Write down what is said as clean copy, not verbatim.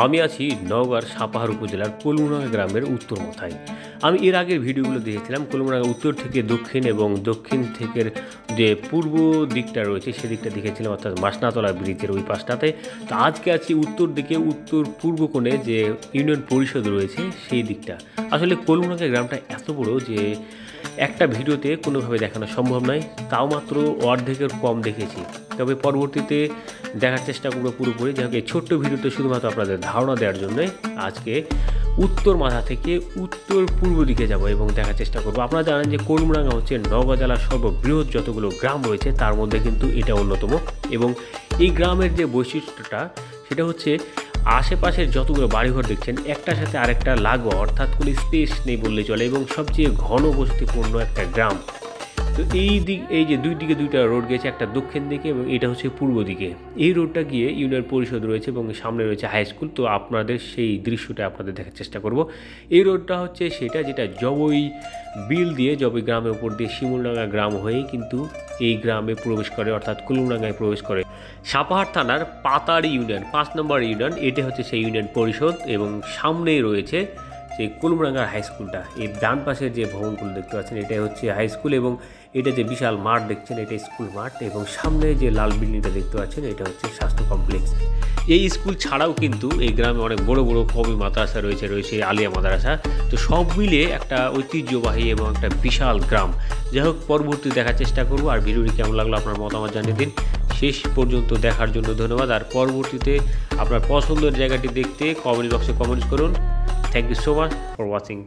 আমি আছি নওগাঁর সাপাহার উপজেলার কলমুডাঙ্গা গ্রামের উত্তর মাথায়। আমি এর আগের ভিডিওগুলো দিয়েছিলাম কলমুডাঙ্গা উত্তর থেকে দক্ষিণ এবং দক্ষিণ থেকে যে পূর্ব দিকটা রয়েছে সেদিকটা দেখেছিলাম, অর্থাৎ মাসনাতলা ব্রিজের ওই পাশটাতে। তো আজকে আছি উত্তর দিকে, উত্তর পূর্ব কোণে যে ইউনিয়ন পরিষদ রয়েছে সেই দিকটা। আসলে কলমুডাঙ্গা গ্রামটা এত বড় যে একটা ভিডিওতে কোনোভাবে দেখানো সম্ভব নয়, তাও মাত্র অর্ধেকের কম দেখেছি। তবে পরবর্তীতে দেখার চেষ্টা করবো পুরোপুরি। যাই হোক, এই ছোট্ট ভিডিওতে শুধুমাত্র আপনাদের ধারণা দেওয়ার জন্যই আজকে উত্তর মাথা থেকে উত্তর পূর্ব দিকে যাব এবং দেখার চেষ্টা করব। আপনারা জানেন যে কলমুডাঙ্গা হচ্ছে নওগাঁ জেলার সর্ববৃহৎ যতগুলো গ্রাম রয়েছে তার মধ্যে কিন্তু এটা অন্যতম। এবং এই গ্রামের যে বৈশিষ্ট্যটা সেটা হচ্ছে আশেপাশের যতগুলো বাড়িঘর দেখছেন একটার সাথে আরেকটা লাগোয়া, অর্থাৎ কোনো স্পেস নেই বললে চলে, এবং সবচেয়ে ঘন বসতিপূর্ণ একটা গ্রাম। তো এই যে দুই দিকে দুইটা রোড গেছে, একটা দক্ষিণ দিকে এবং এটা হচ্ছে পূর্ব দিকে। এই রোডটা গিয়ে ইউনিয়ন পরিষদ রয়েছে এবং সামনে রয়েছে হাই স্কুল। তো আপনাদের সেই দৃশ্যটা আপনাদের দেখার চেষ্টা করব। এই রোডটা হচ্ছে সেটা যেটা জবই বিল দিয়ে জবই গ্রামের উপর দিয়ে শিমুলডাঙ্গা গ্রাম হয়েই কিন্তু এই গ্রামে প্রবেশ করে, অর্থাৎ কলমুডাঙ্গায় প্রবেশ করে। সাপাহার থানার পাতাড়ি ইউনিয়ন 5 নম্বর ইউনিয়ন, এটা হচ্ছে সেই ইউনিয়ন পরিষদ এবং সামনেই রয়েছে সেই কলমুডাঙ্গার হাই স্কুলটা। এই ডান পাশের যে ভবনগুলো দেখতে পাচ্ছেন এটাই হচ্ছে হাই স্কুল, এবং এটা যে বিশাল মাঠ দেখছেন এটা স্কুল মাঠ, এবং সামনে যে লাল বিল্ডিংটা দেখতে পাচ্ছেন এটা হচ্ছে স্বাস্থ্য কমপ্লেক্স। এই স্কুল ছাড়াও কিন্তু এই গ্রামে অনেক বড় বড় কওমি মাদ্রাসা রয়েছে আলিয়া মাদ্রাসা। তো সব মিলিয়ে একটা ঐতিহ্যবাহী এবং একটা বিশাল গ্রাম। যাই হোক, পরবর্তী দেখার চেষ্টা করবো। আর ভিডিওটি কেমন লাগলো আপনার মতামত জানিয়ে দিন। শেষ পর্যন্ত দেখার জন্য ধন্যবাদ। আর পরবর্তীতে আপনার পছন্দের জায়গাটি দেখতে কমেন্ট বক্সে কমেন্টস করুন। Thank you so much for watching.